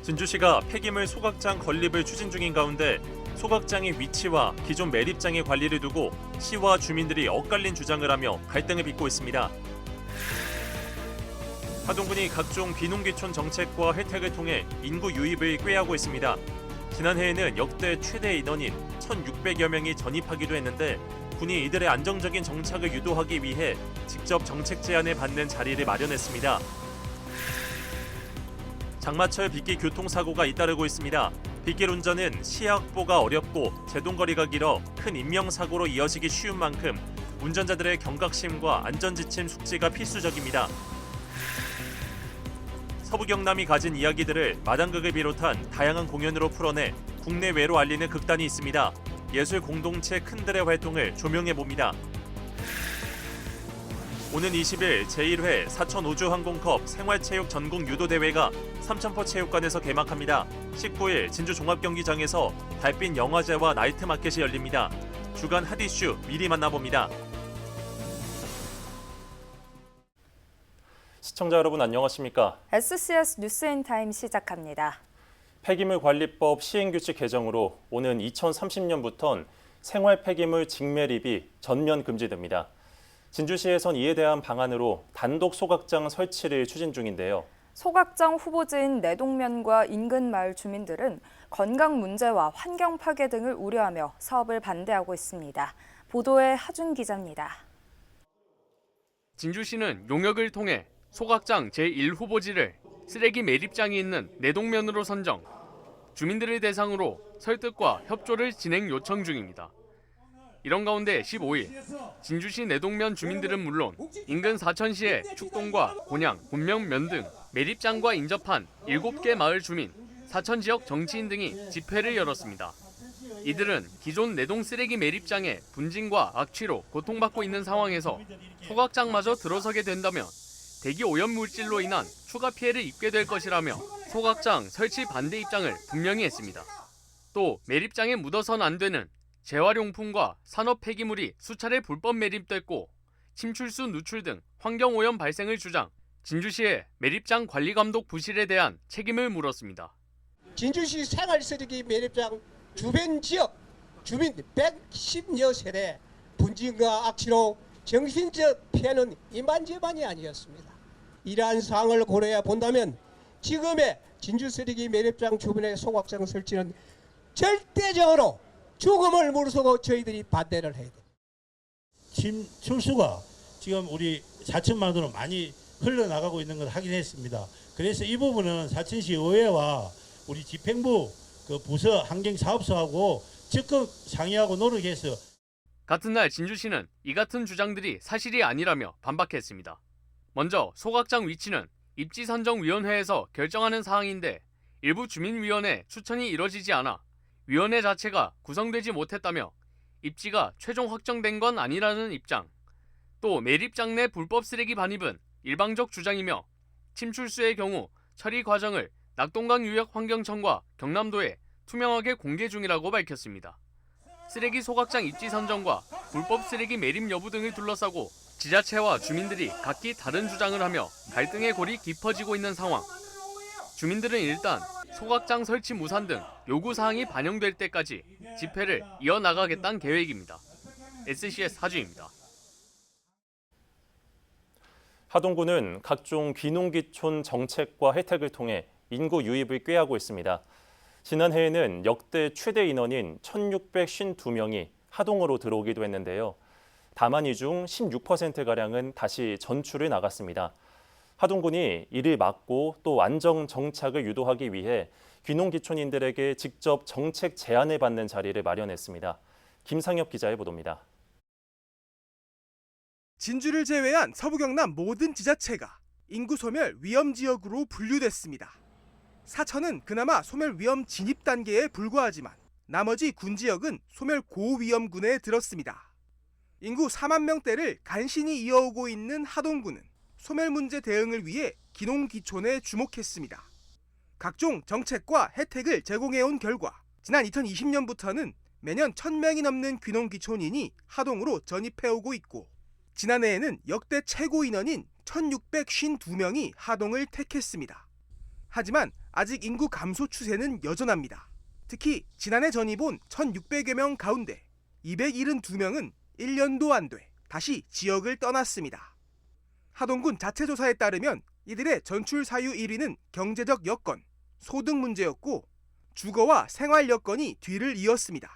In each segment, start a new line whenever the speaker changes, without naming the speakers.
진주시가 폐기물 소각장 건립을 추진 중인 가운데 소각장의 위치와 기존 매립장의 관리를 두고 시와 주민들이 엇갈린 주장을 하며 갈등을 빚고 있습니다. 하동군이 각종 귀농귀촌 정책과 혜택을 통해 인구 유입을 꾀하고 있습니다. 지난해에는 역대 최대 인원인 1,600여 명이 전입하기도 했는데 군이 이들의 안정적인 정착을 유도하기 위해 직접 정책 제안을 받는 자리를 마련했습니다. 장마철 빗길 교통사고가 잇따르고 있습니다. 빗길 운전은 시야 확보가 어렵고 제동거리가 길어 큰 인명사고로 이어지기 쉬운 만큼 운전자들의 경각심과 안전지침 숙지가 필수적입니다. 서부 경남이 가진 이야기들을 마당극을 비롯한 다양한 공연으로 풀어내 국내외로 알리는 극단이 있습니다. 예술 공동체 큰들의 활동을 조명해봅니다. 오는 20일 제1회 사천우주 항공컵 생활체육 전국 유도대회가 삼천포 체육관에서 개막합니다. 19일 진주 종합경기장에서 달빛 영화제와 나이트마켓이 열립니다. 주간 핫이슈 미리 만나봅니다. 시청자 여러분 안녕하십니까?
SCS 뉴스인타임 시작합니다.
폐기물 관리법 시행규칙 개정으로 오는 2030년부터는 생활 폐기물 직매립이 전면 금지됩니다. 진주시에선 이에 대한 방안으로 단독 소각장 설치를 추진 중인데요.
소각장 후보지인 내동면과 인근 마을 주민들은 건강 문제와 환경 파괴 등을 우려하며 사업을 반대하고 있습니다. 보도에 하준 기자입니다.
진주시는 용역을 통해 소각장 제1후보지를 쓰레기 매립장이 있는 내동면으로 선정, 주민들을 대상으로 설득과 협조를 진행 요청 중입니다. 이런 가운데 15일 진주시 내동면 주민들은 물론 인근 사천시의 축동과 곤양, 곤명면 등 매립장과 인접한 7개 마을 주민, 사천 지역 정치인 등이 집회를 열었습니다. 이들은 기존 내동 쓰레기 매립장의 분진과 악취로 고통받고 있는 상황에서 소각장마저 들어서게 된다면 대기 오염 물질로 인한 추가 피해를 입게 될 것이라며 소각장 설치 반대 입장을 분명히 했습니다. 또 매립장에 묻어선 안 되는 재활용품과 산업 폐기물이 수차례 불법 매립됐고 침출수 누출 등 환경오염 발생을 주장, 진주시의 매립장 관리 감독 부실에 대한 책임을 물었습니다.
진주시 생활쓰레기 매립장 주변 지역 주민 110여 세대 분진과 악취로 정신적 피해는 이만저만이 아니었습니다. 이러한 사항을 고려해 본다면 지금의 진주쓰레기 매립장 주변의 소각장 설치는 절대적으로 죽음을 무릅쓰고 저희들이 반대를 해야 됩니다.
침출수가 지금 우리 사천만으로 많이 흘러나가고 있는 걸 확인했습니다. 그래서 이 부분은 사천시 의회와 우리 집행부 부서 환경사업소하고 적극 상의하고 노력해서
같은 날 진주시는 이 같은 주장들이 사실이 아니라며 반박했습니다. 먼저 소각장 위치는 입지선정위원회에서 결정하는 사항인데 일부 주민위원회 추천이 이뤄지지 않아 위원회 자체가 구성되지 못했다며 입지가 최종 확정된 건 아니라는 입장, 또 매립장 내 불법 쓰레기 반입은 일방적 주장이며 침출수의 경우 처리 과정을 낙동강유역환경청과 경남도에 투명하게 공개 중이라고 밝혔습니다. 쓰레기 소각장 입지 선정과 불법 쓰레기 매립 여부 등을 둘러싸고 지자체와 주민들이 각기 다른 주장을 하며 갈등의 골이 깊어지고 있는 상황. 주민들은 일단 소각장 설치 무산 등 요구사항이 반영될 때까지 집회를 이어나가겠다는 계획입니다. SCS 하주입니다.
하동군은 각종 귀농귀촌 정책과 혜택을 통해 인구 유입을 꾀하고 있습니다. 지난해에는 역대 최대 인원인 1,652명이 하동으로 들어오기도 했는데요. 다만 이 중 16%가량은 다시 전출을 나갔습니다. 하동군이 이를 막고 또 안정 정착을 유도하기 위해 귀농귀촌인들에게 직접 정책 제안을 받는 자리를 마련했습니다. 김상엽 기자의 보도입니다.
진주를 제외한 서부 경남 모든 지자체가 인구 소멸 위험 지역으로 분류됐습니다. 사천은 그나마 소멸 위험 진입 단계에 불과하지만 나머지 군 지역은 소멸 고위험군에 들었습니다. 인구 4만 명대를 간신히 이어오고 있는 하동군은 소멸 문제 대응을 위해 귀농귀촌에 주목했습니다. 각종 정책과 혜택을 제공해온 결과 지난 2020년부터는 매년 1,000명이 넘는 귀농귀촌인이 하동으로 전입해오고 있고 지난해에는 역대 최고 인원인 1,652명이 하동을 택했습니다. 하지만 아직 인구 감소 추세는 여전합니다. 특히 지난해 전입 온 1,600여 명 가운데 272명은 1년도 안 돼 다시 지역을 떠났습니다. 하동군 자체조사에 따르면 이들의 전출 사유 1위는 경제적 여건, 소득 문제였고 주거와 생활 여건이 뒤를 이었습니다.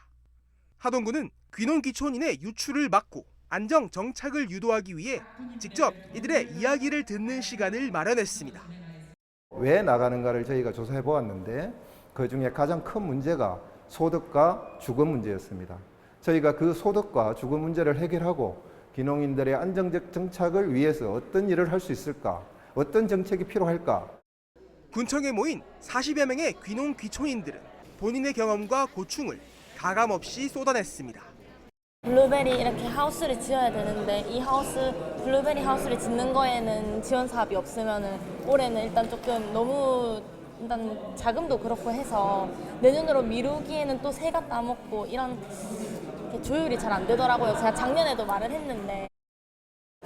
하동군은 귀농귀촌인의 유출을 막고 안정 정착을 유도하기 위해 직접 이들의 이야기를 듣는 시간을 마련했습니다.
왜 나가는가를 저희가 조사해 보았는데 그중에 가장 큰 문제가 소득과 주거 문제였습니다. 저희가 그 소득과 주거 문제를 해결하고 귀농인들의 안정적 정착을 위해서 어떤 일을 할 수 있을까? 어떤 정책이 필요할까?
군청에 모인 40여 명의 귀농귀촌인들은 본인의 경험과 고충을 가감없이 쏟아냈습니다.
블루베리 이렇게 하우스를 지어야 되는데 이 블루베리 하우스를 짓는 거에는 지원 사업이 없으면은 올해는 일단 조금 너무 일단 자금도 그렇고 해서 내년으로 미루기에는 또 새가 따먹고 이런 조율이 잘 안 되더라고요. 제가 작년에도 말을 했는데.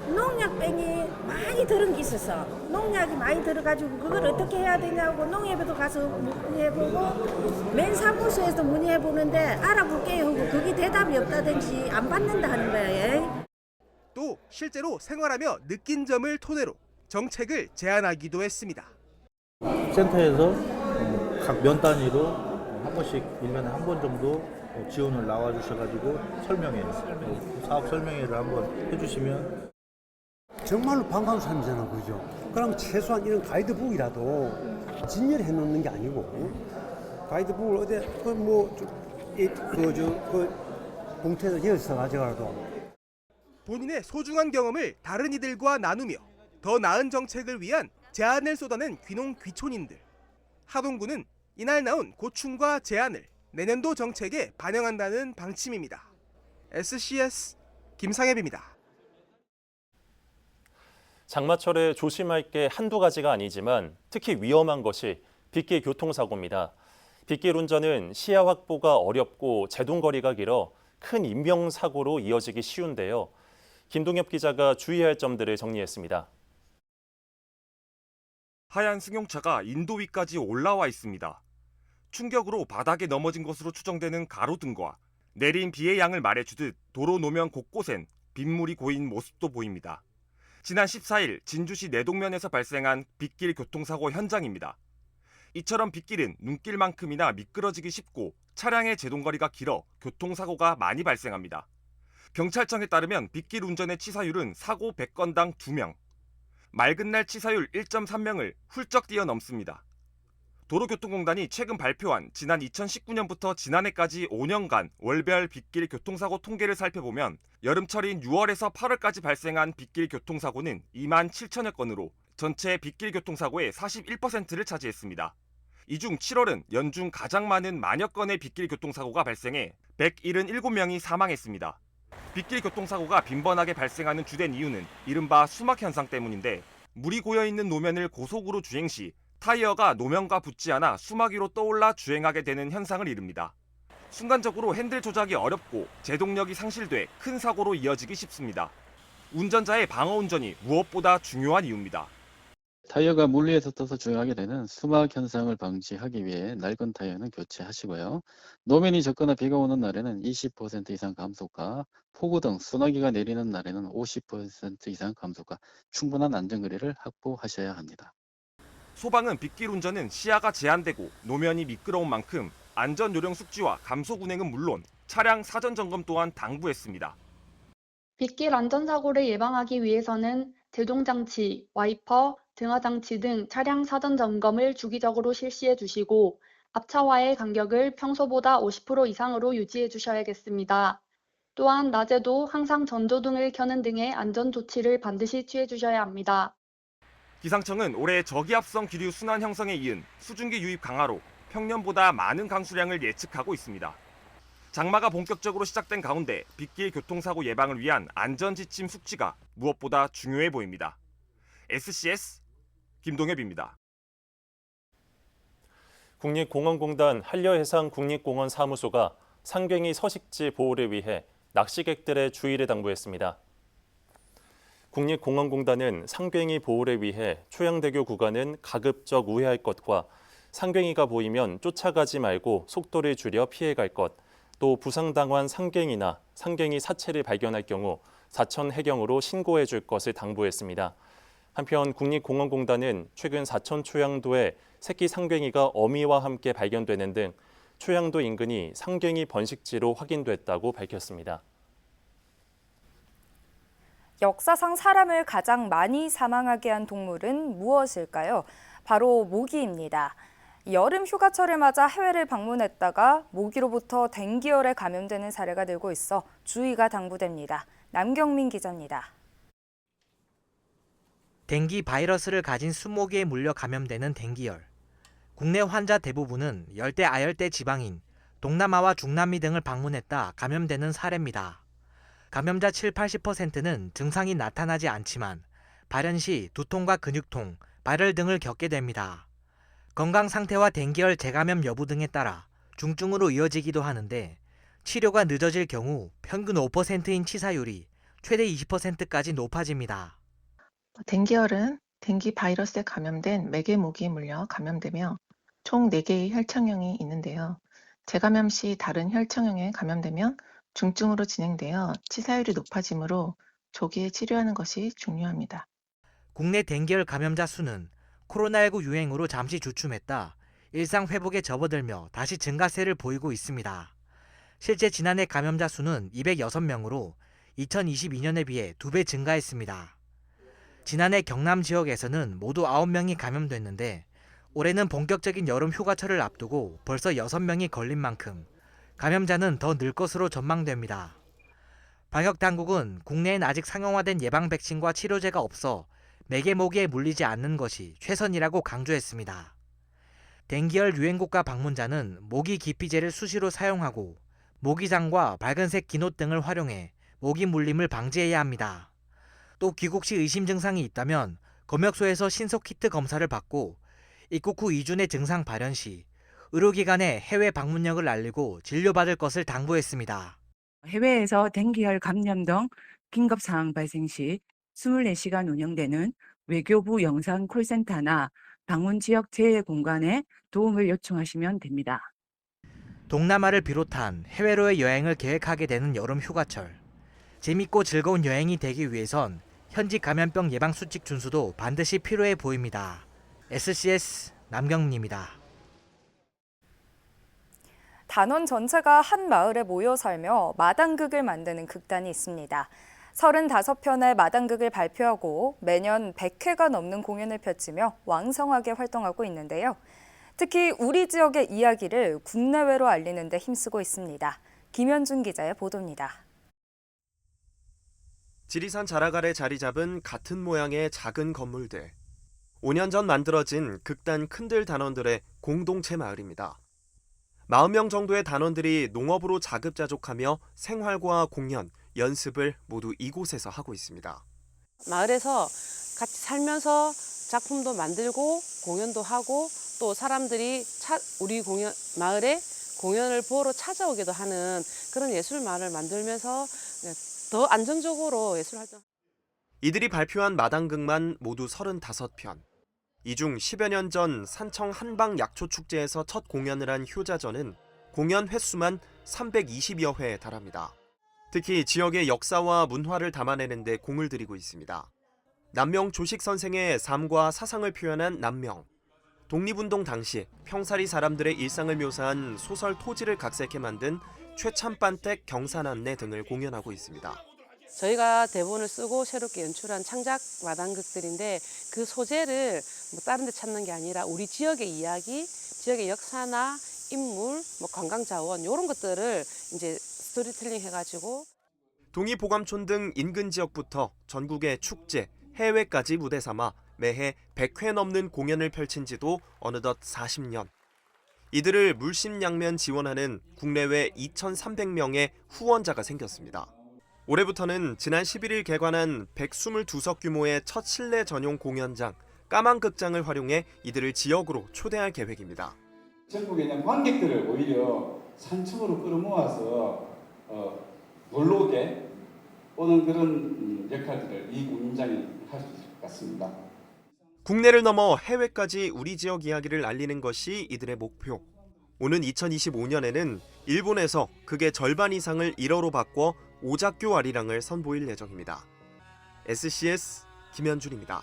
농약병이 많이 들은 게 있어서 농약이 많이 들어가지고 그걸 어떻게 해야 되냐고 농협에도 가서 문의해보고 맨사무소에서 문의해보는데 알아볼게요 하고 그게 대답이 없다든지 안 받는다 하는 거예요.
또 실제로 생활하며 느낀 점을 토대로 정책을 제안하기도 했습니다.
센터에서 각 면 단위로 한 번씩 1년에 한 번 정도 지원을 나와 주셔가지고 사업 설명회를 한번 해주시면
정말로 반가운 삶이잖아, 그죠? 그럼 최소한 이런 가이드북이라도 진열해 놓는 게 아니고 가이드북을 어디 봉투에서 이어서 가져가도
본인의 소중한 경험을 다른 이들과 나누며 더 나은 정책을 위한 제안을 쏟아낸 귀농귀촌인들. 하동군은 이날 나온 고충과 제안을 내년도 정책에 반영한다는 방침입니다. SCS 김상엽입니다.
장마철에 조심할 게 한두 가지가 아니지만 특히 위험한 것이 빗길 교통사고입니다. 빗길 운전은 시야 확보가 어렵고 제동거리가 길어 큰 인명사고로 이어지기 쉬운데요. 김동엽 기자가 주의할 점들을 정리했습니다.
하얀 승용차가 인도 위까지 올라와 있습니다. 충격으로 바닥에 넘어진 것으로 추정되는 가로등과 내린 비의 양을 말해주듯 도로 노면 곳곳엔 빗물이 고인 모습도 보입니다. 지난 14일 진주시 내동면에서 발생한 빗길 교통사고 현장입니다. 이처럼 빗길은 눈길만큼이나 미끄러지기 쉽고 차량의 제동거리가 길어 교통사고가 많이 발생합니다. 경찰청에 따르면 빗길 운전의 치사율은 사고 100건당 2명, 맑은 날 치사율 1.3명을 훌쩍 뛰어넘습니다. 도로교통공단이 최근 발표한 지난 2019년부터 지난해까지 5년간 월별 빗길 교통사고 통계를 살펴보면 여름철인 6월에서 8월까지 발생한 빗길 교통사고는 2만 7천여 건으로 전체 빗길 교통사고의 41%를 차지했습니다. 이 중 7월은 연중 가장 많은 만여 건의 빗길 교통사고가 발생해 177명이 사망했습니다. 빗길 교통사고가 빈번하게 발생하는 주된 이유는 이른바 수막 현상 때문인데 물이 고여있는 노면을 고속으로 주행 시 타이어가 노면과 붙지 않아 수막 위로 떠올라 주행하게 되는 현상을 이릅니다. 순간적으로 핸들 조작이 어렵고 제동력이 상실돼 큰 사고로 이어지기 쉽습니다. 운전자의 방어 운전이 무엇보다 중요한 이유입니다.
타이어가 물 위에서 떠서 주행하게 되는 수막 현상을 방지하기 위해 낡은 타이어는 교체하시고요. 노면이 젖거나 비가 오는 날에는 20% 이상 감속과 폭우 등 소나기가 내리는 날에는 50% 이상 감속과 충분한 안전거리를 확보하셔야 합니다.
소방은 빗길 운전은 시야가 제한되고 노면이 미끄러운 만큼 안전요령 숙지와 감속 운행은 물론 차량 사전 점검 또한 당부했습니다.
빗길 안전사고를 예방하기 위해서는 제동장치, 와이퍼, 등화장치 등 차량 사전 점검을 주기적으로 실시해 주시고 앞차와의 간격을 평소보다 50% 이상으로 유지해 주셔야겠습니다. 또한 낮에도 항상 전조등을 켜는 등의 안전조치를 반드시 취해 주셔야 합니다.
기상청은 올해 저기압성 기류 순환 형성에 이은 수증기 유입 강화로 평년보다 많은 강수량을 예측하고 있습니다. 장마가 본격적으로 시작된 가운데 빗길 교통사고 예방을 위한 안전지침 숙지가 무엇보다 중요해 보입니다. SCS 김동엽입니다.
국립공원공단 한려해상 국립공원 사무소가 상갱이 서식지 보호를 위해 낚시객들의 주의를 당부했습니다. 국립공원공단은 상괭이 보호를 위해 초양대교 구간은 가급적 우회할 것과 상괭이가 보이면 쫓아가지 말고 속도를 줄여 피해갈 것, 또 부상당한 상괭이나 상괭이 사체를 발견할 경우 사천 해경으로 신고해 줄 것을 당부했습니다. 한편 국립공원공단은 최근 사천 초양도에 새끼 상괭이가 어미와 함께 발견되는 등 초양도 인근이 상괭이 번식지로 확인됐다고 밝혔습니다.
역사상 사람을 가장 많이 사망하게 한 동물은 무엇일까요? 바로 모기입니다. 여름 휴가철을 맞아 해외를 방문했다가 모기로부터 댕기열에 감염되는 사례가 늘고 있어 주의가 당부됩니다. 남경민 기자입니다.
댕기 바이러스를 가진 수모기에 물려 감염되는 댕기열. 국내 환자 대부분은 열대 아열대 지방인 동남아와 중남미 등을 방문했다 감염되는 사례입니다. 감염자 7-80%는 증상이 나타나지 않지만 발현 시 두통과 근육통, 발열 등을 겪게 됩니다. 건강 상태와 댕기열 재감염 여부 등에 따라 중증으로 이어지기도 하는데 치료가 늦어질 경우 평균 5%인 치사율이 최대 20%까지 높아집니다.
댕기열은 댕기 바이러스에 감염된 매개 모기에 물려 감염되며 총 4개의 혈청형이 있는데요. 재감염 시 다른 혈청형에 감염되면 중증으로 진행되어 치사율이 높아지므로 조기에 치료하는 것이 중요합니다.
국내 댕기열 감염자 수는 코로나19 유행으로 잠시 주춤했다 일상 회복에 접어들며 다시 증가세를 보이고 있습니다. 실제 지난해 감염자 수는 206명으로 2022년에 비해 2배 증가했습니다. 지난해 경남 지역에서는 모두 9명이 감염됐는데 올해는 본격적인 여름 휴가철을 앞두고 벌써 6명이 걸린 만큼 감염자는 더 늘 것으로 전망됩니다. 방역당국은 국내엔 아직 상용화된 예방 백신과 치료제가 없어 매개 모기에 물리지 않는 것이 최선이라고 강조했습니다. 댕기열 유행국가 방문자는 모기 기피제를 수시로 사용하고 모기장과 밝은색 기노 등을 활용해 모기 물림을 방지해야 합니다. 또 귀국 시 의심 증상이 있다면 검역소에서 신속 키트 검사를 받고 입국 후 2주 내 증상 발현 시 의료기관에 해외 방문력을 알리고 진료받을 것을 당부했습니다.
해외에서 댕기열 감염 등 긴급 상황 발생 시 24시간 운영되는 외교부 영상 콜센터나 방문 지역 재해 공간에 도움을 요청하시면 됩니다.
동남아를 비롯한 해외로의 여행을 계획하게 되는 여름 휴가철. 재밌고 즐거운 여행이 되기 위해선 현지 감염병 예방 수칙 준수도 반드시 필요해 보입니다. SCS 남경민입니다.
단원 전체가 한 마을에 모여 살며 마당극을 만드는 극단이 있습니다. 35편의 마당극을 발표하고 매년 100회가 넘는 공연을 펼치며 왕성하게 활동하고 있는데요. 특히 우리 지역의 이야기를 국내외로 알리는 데 힘쓰고 있습니다. 김현준 기자의 보도입니다.
지리산 자락 아래 자리 잡은 같은 모양의 작은 건물들. 5년 전 만들어진 극단 큰들 단원들의 공동체 마을입니다. 40명 정도의 단원들이 농업으로 자급자족하며 생활과 공연, 연습을 모두 이곳에서 하고 있습니다.
마을에서 같이 살면서 작품도 만들고 공연도 하고 또 사람들이 우리 마을에 공연을 보러 찾아오기도 하는 그런 예술 마을을 만들면서 더 안정적으로 예술 활동.
이들이 발표한 마당극만 모두 35편. 이 중 10여 년 전 산청 한방 약초축제에서 첫 공연을 한 효자전은 공연 횟수만 320여 회에 달합니다. 특히 지역의 역사와 문화를 담아내는 데 공을 들이고 있습니다. 남명 조식 선생의 삶과 사상을 표현한 남명, 독립운동 당시 평사리 사람들의 일상을 묘사한 소설 토지를 각색해 만든 최참반댁 경산안내 등을 공연하고 있습니다.
저희가 대본을 쓰고 새롭게 연출한 창작 마당극들인데 그 소재를 다른 데 찾는 게 아니라 우리 지역의 이야기, 지역의 역사나 인물, 관광 자원 이런 것들을 이제 스토리텔링 해가지고
동의보감촌 등 인근 지역부터 전국의 축제, 해외까지 무대 삼아 매해 100회 넘는 공연을 펼친 지도 어느덧 40년. 이들을 물심양면 지원하는 국내외 2,300명의 후원자가 생겼습니다. 올해부터는 지난 11일 개관한 122석 규모의 첫 실내 전용 공연장, 까망극장을 활용해 이들을 지역으로 초대할 계획입니다.
전국에 있는 관객들을 오히려 산층으로 끌어모아서 놀러 오게 오는 그런 역할들을 이 공연장이 할 수 있을 것 같습니다.
국내를 넘어 해외까지 우리 지역 이야기를 알리는 것이 이들의 목표. 오는 2025년에는 일본에서 극의 절반 이상을 1어로 바꿔 오작교 아리랑을 선보일 예정입니다. SCS 김현준입니다.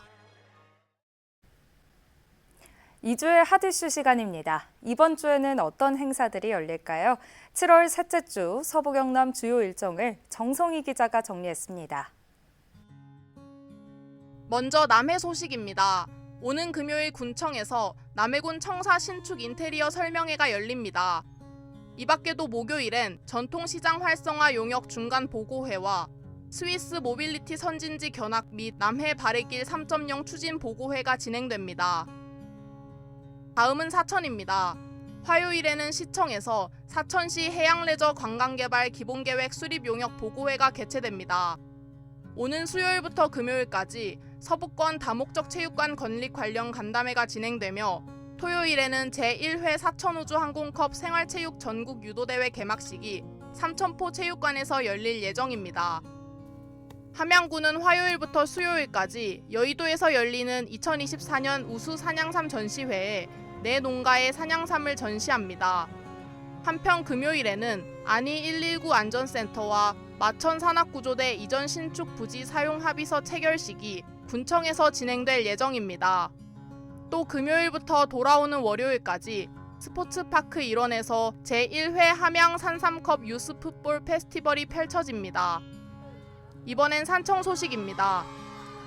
2주의 핫이슈 시간입니다. 이번 주에는 어떤 행사들이 열릴까요? 7월 셋째 주 서부경남 주요 일정을 정성희 기자가 정리했습니다.
먼저 남해 소식입니다. 오는 금요일 군청에서 남해군 청사 신축 인테리어 설명회가 열립니다. 이 밖에도 목요일엔 전통시장 활성화 용역 중간 보고회와 스위스 모빌리티 선진지 견학 및 남해 발해길 3.0 추진 보고회가 진행됩니다. 다음은 사천입니다. 화요일에는 시청에서 사천시 해양레저 관광개발 기본계획 수립 용역 보고회가 개최됩니다. 오는 수요일부터 금요일까지 서부권 다목적 체육관 건립 관련 간담회가 진행되며 토요일에는 제1회 사천우주항공컵 생활체육 전국 유도대회 개막식이 삼천포 체육관에서 열릴 예정입니다. 함양군은 화요일부터 수요일까지 여의도에서 열리는 2024년 우수 산양삼 전시회에 내 농가의 산양삼을 전시합니다. 한편 금요일에는 안희 119 안전센터와 마천 산악구조대 이전 신축 부지 사용 합의서 체결식이 군청에서 진행될 예정입니다. 또 금요일부터 돌아오는 월요일까지 스포츠파크 일원에서 제1회 함양 산삼컵 유스풋볼 페스티벌이 펼쳐집니다. 이번엔 산청 소식입니다.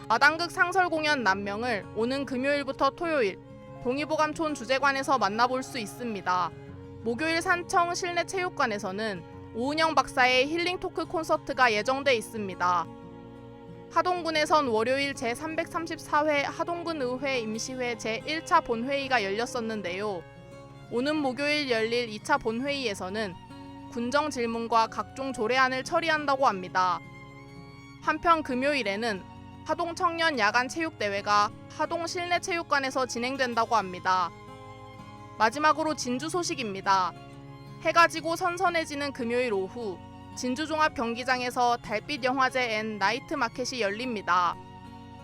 마당극 상설 공연 남명을 오는 금요일부터 토요일 동의보감촌 주제관에서 만나볼 수 있습니다. 목요일 산청 실내체육관에서는 오은영 박사의 힐링 토크 콘서트가 예정돼 있습니다. 하동군에선 월요일 제334회 하동군의회 임시회 제1차 본회의가 열렸었는데요. 오는 목요일 열릴 2차 본회의에서는 군정 질문과 각종 조례안을 처리한다고 합니다. 한편 금요일에는 하동 청년 야간 체육대회가 하동 실내체육관에서 진행된다고 합니다. 마지막으로 진주 소식입니다. 해가 지고 선선해지는 금요일 오후 진주종합경기장에서 달빛 영화제 앤 나이트 마켓이 열립니다.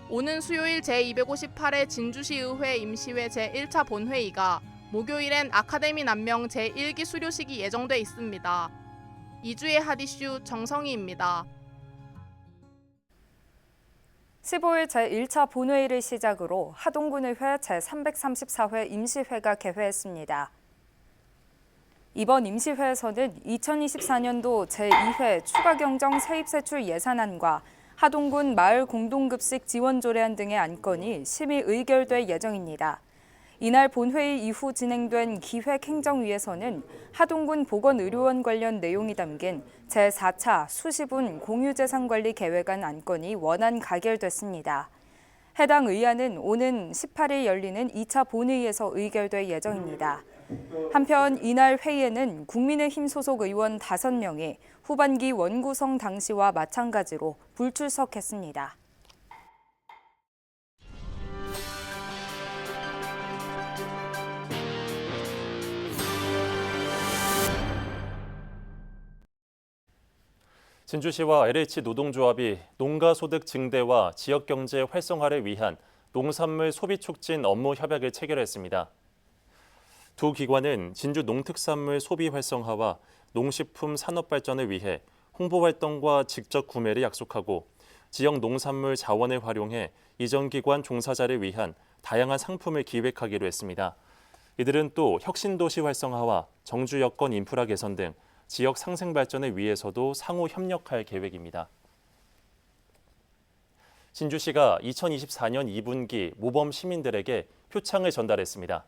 오는 수요일 제258회 진주시의회 임시회 제1차 본회의가 목요일엔 아카데미 남명 제1기 수료식이 예정돼 있습니다. 2주의 핫이슈 정성희입니다.
15일 제1차 본회의를 시작으로 하동군의회 제334회 임시회가 개회했습니다. 이번 임시회에서는 2024년도 제2회 추가경정 세입세출 예산안과 하동군 마을 공동급식 지원 조례안 등의 안건이 심의 의결될 예정입니다. 이날 본회의 이후 진행된 기획행정위에서는 하동군 보건의료원 관련 내용이 담긴 제4차 수시분 공유재산관리 계획안 안건이 원안 가결됐습니다. 해당 의안은 오는 18일 열리는 2차 본회의에서 의결될 예정입니다. 한편 이날 회의에는 국민의힘 소속 의원 5명이 후반기 원구성 당시와 마찬가지로 불출석했습니다.
진주시와 LH 노동조합이 농가소득 증대와 지역경제 활성화를 위한 농산물 소비 촉진 업무 협약을 체결했습니다. 두 기관은 진주 농특산물 소비 활성화와 농식품 산업 발전을 위해 홍보 활동과 직접 구매를 약속하고 지역 농산물 자원을 활용해 이전 기관 종사자를 위한 다양한 상품을 기획하기로 했습니다. 이들은 또 혁신도시 활성화와 정주 여건 인프라 개선 등 지역 상생 발전을 위해서도 상호 협력할 계획입니다. 진주시가 2024년 2분기 모범 시민들에게 표창을 전달했습니다.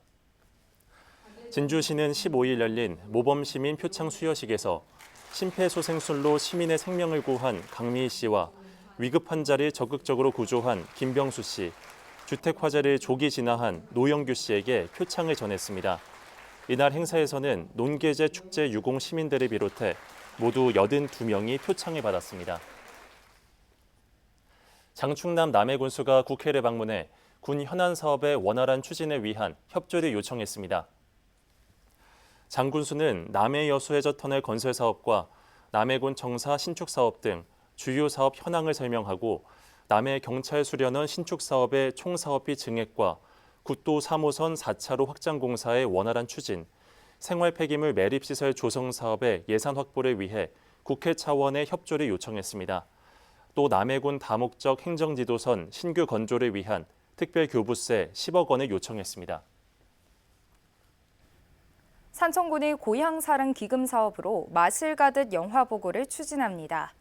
진주시는 15일 열린 모범 시민 표창 수여식에서 심폐소생술로 시민의 생명을 구한 강미희 씨와 위급 환자를 적극적으로 구조한 김병수 씨, 주택 화재를 조기 진화한 노영규 씨에게 표창을 전했습니다. 이날 행사에서는 논계제 축제 유공 시민들을 비롯해 모두 82명이 표창을 받았습니다. 장충남 남해군수가 국회를 방문해 군 현안 사업의 원활한 추진을 위한 협조를 요청했습니다. 장 군수는 남해 여수 해저터널 건설 사업과 남해군 청사 신축 사업 등 주요 사업 현황을 설명하고 남해 경찰 수련원 신축 사업의 총 사업비 증액과 국도 3호선 4차로 확장 공사의 원활한 추진, 생활 폐기물 매립시설 조성 사업의 예산 확보를 위해 국회 차원의 협조를 요청했습니다. 또 남해군 다목적 행정지도선 신규 건조를 위한 특별교부세 10억 원을 요청했습니다.
산청군이 고향사랑 기금 사업으로 마실 가듯 영화 보고를 추진합니다.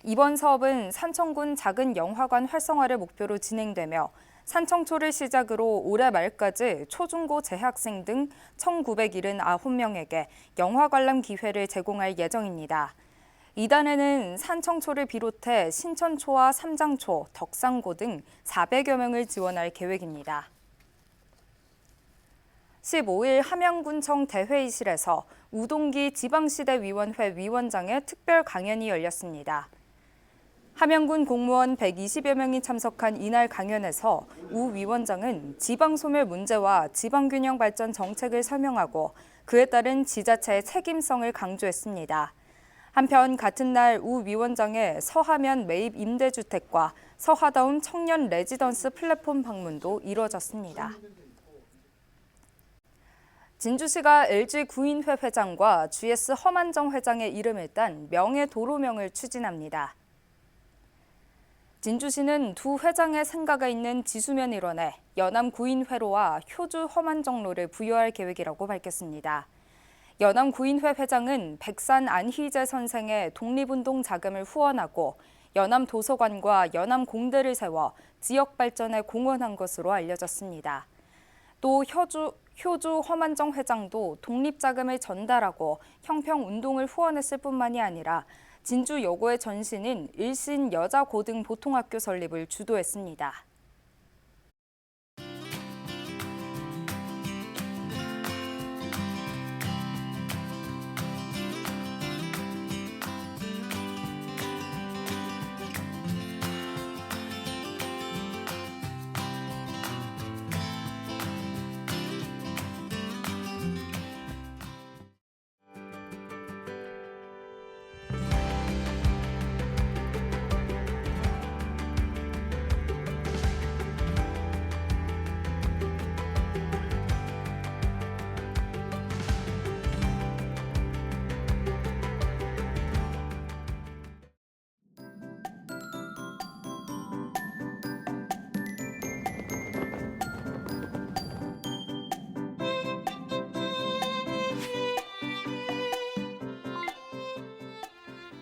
이번 사업은 산청군 작은 영화관 활성화를 목표로 진행되며 산청초를 시작으로 올해 말까지 초중고 재학생 등 1,979명에게 영화 관람 기회를 제공할 예정입니다. 이단에는 산청초를 비롯해 신천초와 삼장초, 덕상고 등 400여 명을 지원할 계획입니다. 15일 함양군청 대회의실에서 우동기 지방시대위원회 위원장의 특별 강연이 열렸습니다. 함양군 공무원 120여 명이 참석한 이날 강연에서 우 위원장은 지방소멸 문제와 지방균형 발전 정책을 설명하고 그에 따른 지자체의 책임성을 강조했습니다. 한편 같은 날 우 위원장의 서하면 매입 임대주택과 서하다운 청년 레지던스 플랫폼 방문도 이뤄졌습니다. 진주시가 LG 구인회 회장과 GS 허만정 회장의 이름을 딴 명예도로명을 추진합니다. 진주시는 두 회장의 생가가 있는 지수면 일원에 연암 구인회로와 효주 허만정로를 부여할 계획이라고 밝혔습니다. 연암 구인회 회장은 백산 안희재 선생의 독립운동 자금을 후원하고 연암 도서관과 연암 공대를 세워 지역 발전에 공헌한 것으로 알려졌습니다. 또 효주 허만정 회장도 독립자금을 전달하고 형평운동을 후원했을 뿐만이 아니라 진주 여고의 전신인 일신 여자고등보통학교 설립을 주도했습니다.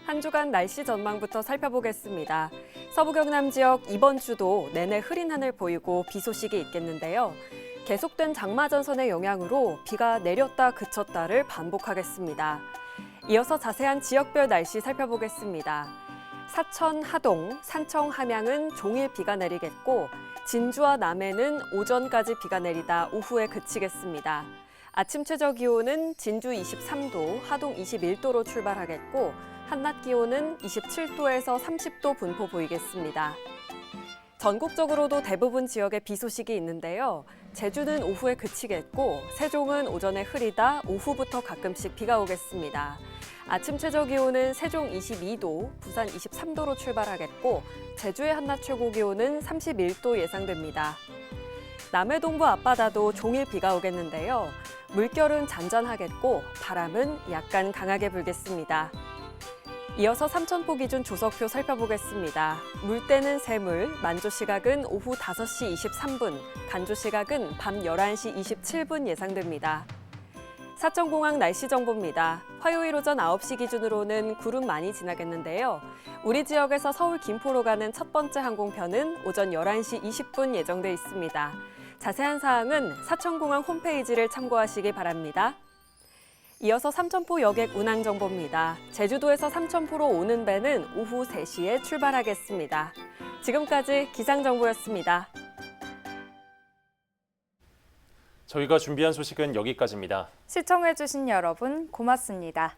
한 주간 날씨 전망부터 살펴보겠습니다. 서부 경남 지역 이번 주도 내내 흐린 하늘 보이고 비 소식이 있겠는데요. 계속된 장마 전선의 영향으로 비가 내렸다 그쳤다를 반복하겠습니다. 이어서 자세한 지역별 날씨 살펴보겠습니다. 사천, 하동, 산청, 함양은 종일 비가 내리겠고 진주와 남해는 오전까지 비가 내리다 오후에 그치겠습니다. 아침 최저 기온은 진주 23도, 하동 21도로 출발하겠고 한낮 기온은 27도에서 30도 분포 보이겠습니다. 전국적으로도 대부분 지역에 비 소식이 있는데요. 제주는 오후에 그치겠고 세종은 오전에 흐리다 오후부터 가끔씩 비가 오겠습니다. 아침 최저 기온은 세종 22도, 부산 23도로 출발하겠고 제주의 한낮 최고 기온은 31도 예상됩니다. 남해 동부 앞바다도 종일 비가 오겠는데요. 물결은 잔잔하겠고 바람은 약간 강하게 불겠습니다. 이어서 삼천포 기준 조석표 살펴보겠습니다. 물때는 새물, 만조 시각은 오후 5시 23분, 간조 시각은 밤 11시 27분 예상됩니다. 사천공항 날씨 정보입니다. 화요일 오전 9시 기준으로는 구름 많이 지나겠는데요. 우리 지역에서 서울 김포로 가는 첫 번째 항공편은 오전 11시 20분 예정돼 있습니다. 자세한 사항은 사천공항 홈페이지를 참고하시기 바랍니다. 이어서 삼천포 여객 운항 정보입니다. 제주도에서 삼천포로 오는 배는 오후 3시에 출발하겠습니다. 지금까지 기상정보였습니다.
저희가 준비한 소식은 여기까지입니다.
시청해주신 여러분 고맙습니다.